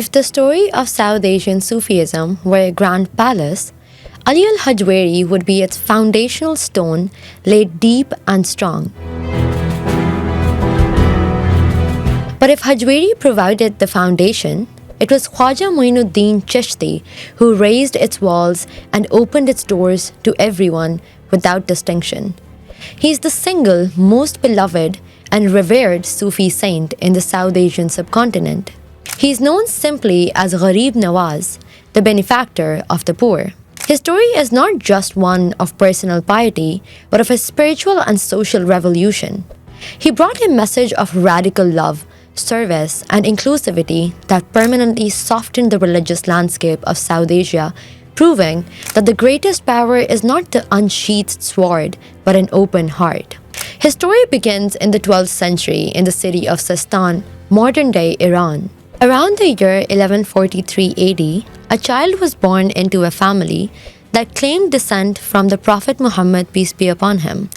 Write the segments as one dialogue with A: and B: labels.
A: If the story of South Asian Sufism were a grand palace, Ali al-Hajwari would be its foundational stone laid deep and strong. But if Hajwari provided the foundation, it was Khwaja Moinuddin Chishti who raised its walls and opened its doors to everyone without distinction. He is the single most beloved and revered Sufi saint in the South Asian subcontinent. He is known simply as Gharib Nawaz, the benefactor of the poor. His story is not just one of personal piety, but of a spiritual and social revolution. He brought a message of radical love, service, and inclusivity that permanently softened the religious landscape of South Asia, proving that the greatest power is not the unsheathed sword, but an open heart. His story begins in the 12th century in the city of Sistan, modern-day Iran. Around the year 1143 AD, a child was born into a family that claimed descent from the Prophet Muhammad, peace be upon him.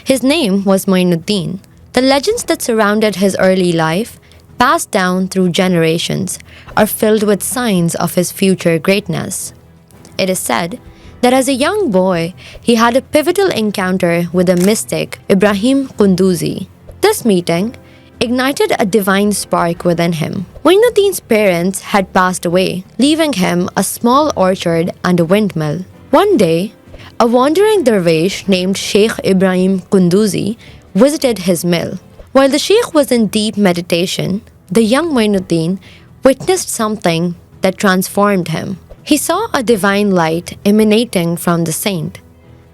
A: His name was Moinuddin. The legends that surrounded his early life, passed down through generations, are filled with signs of his future greatness. It is said that as a young boy, he had a pivotal encounter with the mystic Ibrahim Kunduzi. This meeting ignited a divine spark within him. Moinuddin's parents had passed away, leaving him a small orchard and a windmill. One day, a wandering dervish named Sheikh Ibrahim Kunduzi visited his mill. While the sheikh was in deep meditation, the young Moinuddin witnessed something that transformed him. He saw a divine light emanating from the saint,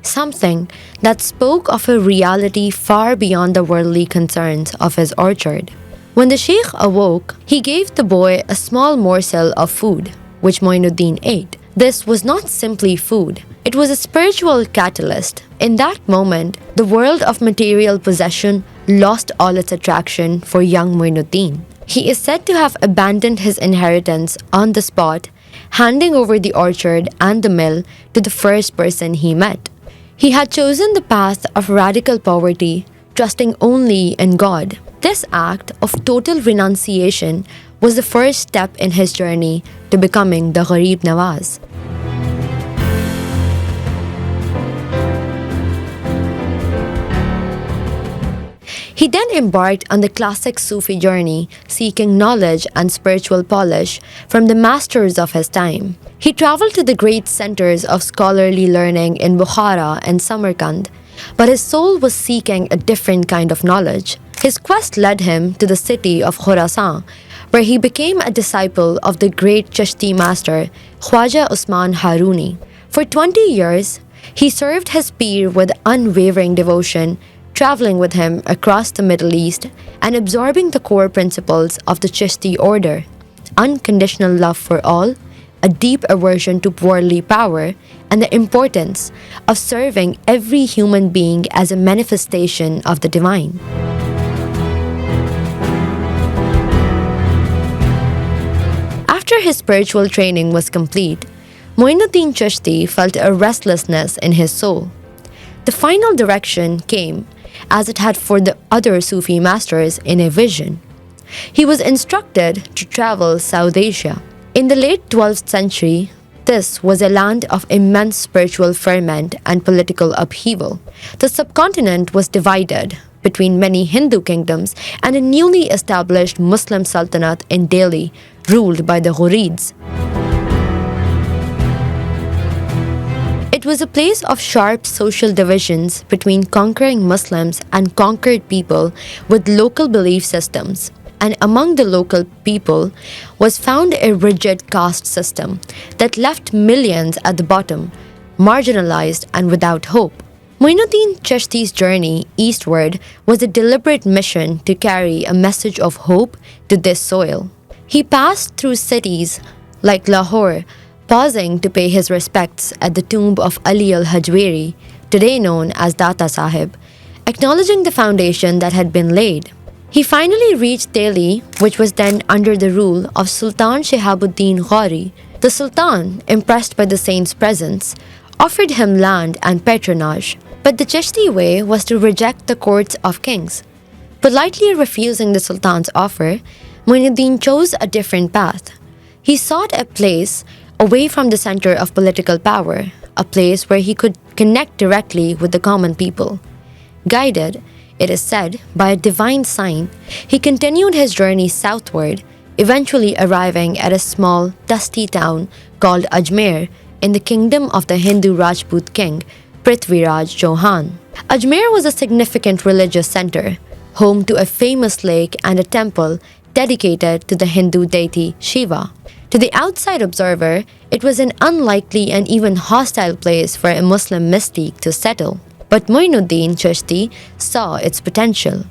A: something that spoke of a reality far beyond the worldly concerns of his orchard. When the sheikh awoke, he gave the boy a small morsel of food, which Moinuddin ate. This was not simply food. It was a spiritual catalyst. In that moment, the world of material possession lost all its attraction for young Moinuddin. He is said to have abandoned his inheritance on the spot, handing over the orchard and the mill to the first person he met. He had chosen the path of radical poverty, trusting only in God. This act of total renunciation was the first step in his journey to becoming the Gharib Nawaz. He then embarked on the classic Sufi journey, seeking knowledge and spiritual polish from the masters of his time. He traveled to the great centers of scholarly learning in Bukhara and Samarkand, but his soul was seeking a different kind of knowledge. His quest led him to the city of Khorasan, where he became a disciple of the great Chishti master, Khwaja Usman Haruni. For 20 years, he served his peer with unwavering devotion, traveling with him across the Middle East and absorbing the core principles of the Chishti order: unconditional love for all, a deep aversion to worldly power, and the importance of serving every human being as a manifestation of the divine. After his spiritual training was complete, Moinuddin Chishti felt a restlessness in his soul. The final direction came, as it had for the other Sufi masters, in a vision. He was instructed to travel South Asia. In the late 12th century, this was a land of immense spiritual ferment and political upheaval. The subcontinent was divided between many Hindu kingdoms and a newly established Muslim sultanate in Delhi, ruled by the Ghurids. It was a place of sharp social divisions between conquering Muslims and conquered people with local belief systems. And among the local people was found a rigid caste system that left millions at the bottom, marginalized and without hope. Moinuddin Chishti's journey eastward was a deliberate mission to carry a message of hope to this soil. He passed through cities like Lahore, pausing to pay his respects at the tomb of Ali al-Hajwari, today known as Data Sahib, acknowledging the foundation that had been laid. He finally reached Delhi, which was then under the rule of Sultan Shihabuddin Ghori. The Sultan, impressed by the saint's presence, offered him land and patronage, but the Chishti way was to reject the courts of kings. Politely refusing the Sultan's offer, Moinuddin chose a different path. He sought a place away from the center of political power, a place where he could connect directly with the common people. Guided, it is said, by a divine sign, he continued his journey southward, eventually arriving at a small, dusty town called Ajmer in the kingdom of the Hindu Rajput king Prithviraj Chauhan. Ajmer was a significant religious center, home to a famous lake and a temple dedicated to the Hindu deity Shiva. To the outside observer, it was an unlikely and even hostile place for a Muslim mystique to settle. But Moinuddin Chishti saw its potential.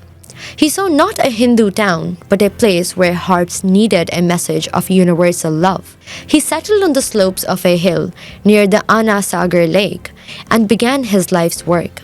A: He saw not a Hindu town, but a place where hearts needed a message of universal love. He settled on the slopes of a hill near the Anna Sagar lake and began his life's work.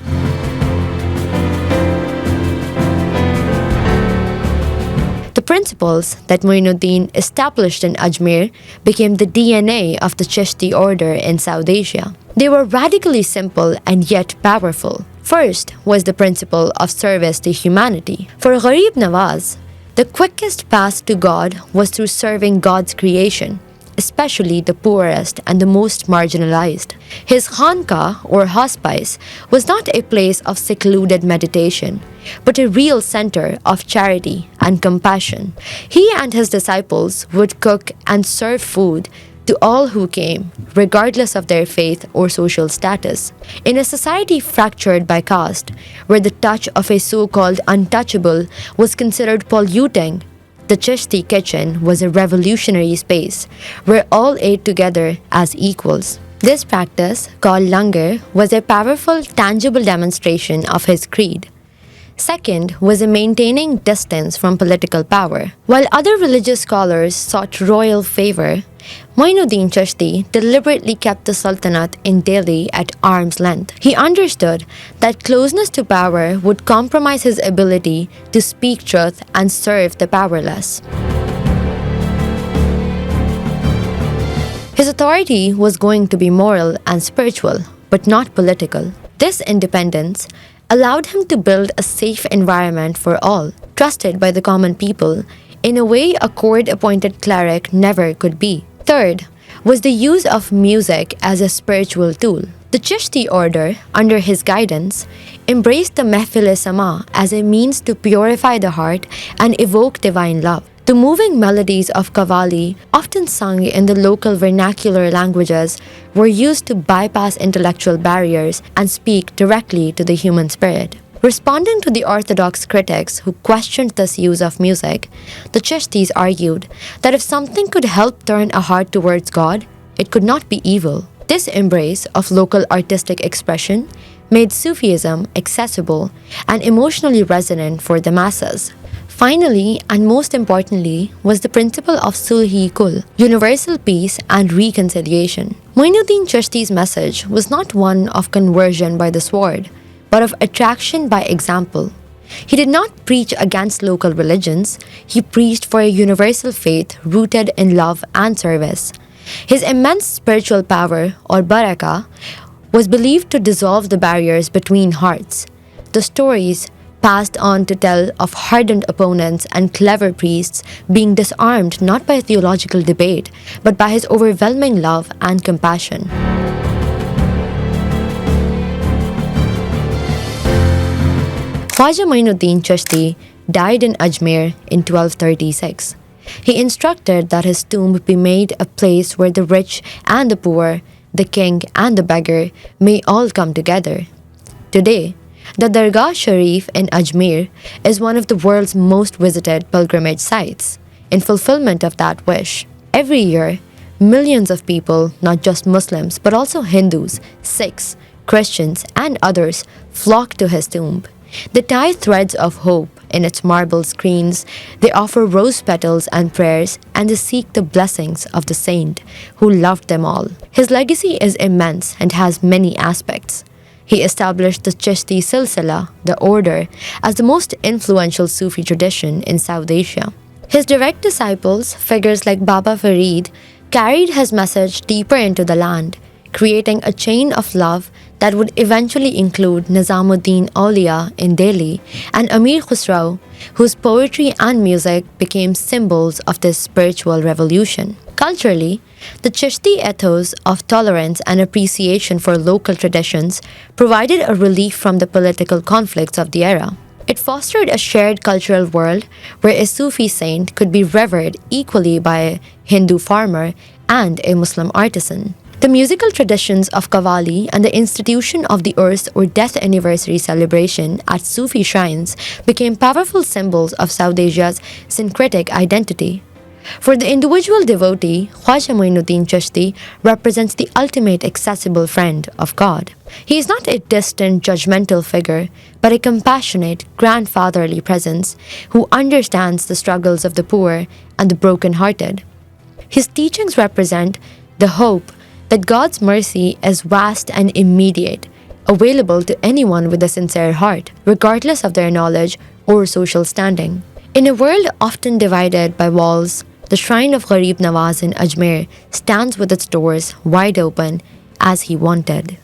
A: The principles that Moinuddin established in Ajmer became the DNA of the Chishti order in South Asia. They were radically simple and yet powerful. First was the principle of service to humanity. For Gharib Nawaz, the quickest path to God was through serving God's creation, especially the poorest and the most marginalized. His khanka or hospice was not a place of secluded meditation, but a real center of charity and compassion. He and his disciples would cook and serve food to all who came, regardless of their faith or social status. In a society fractured by caste, where the touch of a so-called untouchable was considered polluting, the Chishti kitchen was a revolutionary space where all ate together as equals. This practice, called Langar, was a powerful, tangible demonstration of his creed. Second was a maintaining distance from political power. While other religious scholars sought royal favor, Moinuddin Chishti deliberately kept the Sultanate in Delhi at arm's length. He understood that closeness to power would compromise his ability to speak truth and serve the powerless. His authority was going to be moral and spiritual, but not political. This independence allowed him to build a safe environment for all, trusted by the common people, in a way a court-appointed cleric never could be. Third was the use of music as a spiritual tool. The Chishti order, under his guidance, embraced the mehfil-e-sama as a means to purify the heart and evoke divine love. The moving melodies of Qawwali, often sung in the local vernacular languages, were used to bypass intellectual barriers and speak directly to the human spirit. Responding to the orthodox critics who questioned this use of music, the Chishtis argued that if something could help turn a heart towards God, it could not be evil. This embrace of local artistic expression made Sufism accessible and emotionally resonant for the masses. Finally, and most importantly, was the principle of sulh-i-kul, universal peace and reconciliation. Moinuddin Chishti's message was not one of conversion by the sword, but of attraction by example. He did not preach against local religions, he preached for a universal faith rooted in love and service. His immense spiritual power, or barakah, was believed to dissolve the barriers between hearts. The stories passed on to tell of hardened opponents and clever priests being disarmed not by theological debate, but by his overwhelming love and compassion. Khwaja Moinuddin Chishti died in Ajmer in 1236. He instructed that his tomb be made a place where the rich and the poor, the king and the beggar may all come together. Today, the Dargah Sharif in Ajmer is one of the world's most visited pilgrimage sites. In fulfillment of that wish, every year, millions of people, not just Muslims but also Hindus, Sikhs, Christians, and others, flock to his tomb. They tie threads of hope in its marble screens, they offer rose petals and prayers, and they seek the blessings of the saint who loved them all. His legacy is immense and has many aspects. He established the Chishti Silsila, the order, as the most influential Sufi tradition in South Asia. His direct disciples, figures like Baba Farid, carried his message deeper into the land, creating a chain of love that would eventually include Nizamuddin Aulia in Delhi and Amir Khusrau, whose poetry and music became symbols of this spiritual revolution. Culturally, the Chishti ethos of tolerance and appreciation for local traditions provided a relief from the political conflicts of the era. It fostered a shared cultural world where a Sufi saint could be revered equally by a Hindu farmer and a Muslim artisan. The musical traditions of Qawwali and the institution of the Urs or death anniversary celebration at Sufi shrines became powerful symbols of South Asia's syncretic identity. For the individual devotee, Khwaja Moinuddin Chishti represents the ultimate accessible friend of God. He is not a distant, judgmental figure, but a compassionate, grandfatherly presence who understands the struggles of the poor and the broken-hearted. His teachings represent the hope that God's mercy is vast and immediate, available to anyone with a sincere heart, regardless of their knowledge or social standing. In a world often divided by walls, the shrine of Gharib Nawaz in Ajmer stands with its doors wide open as he wanted.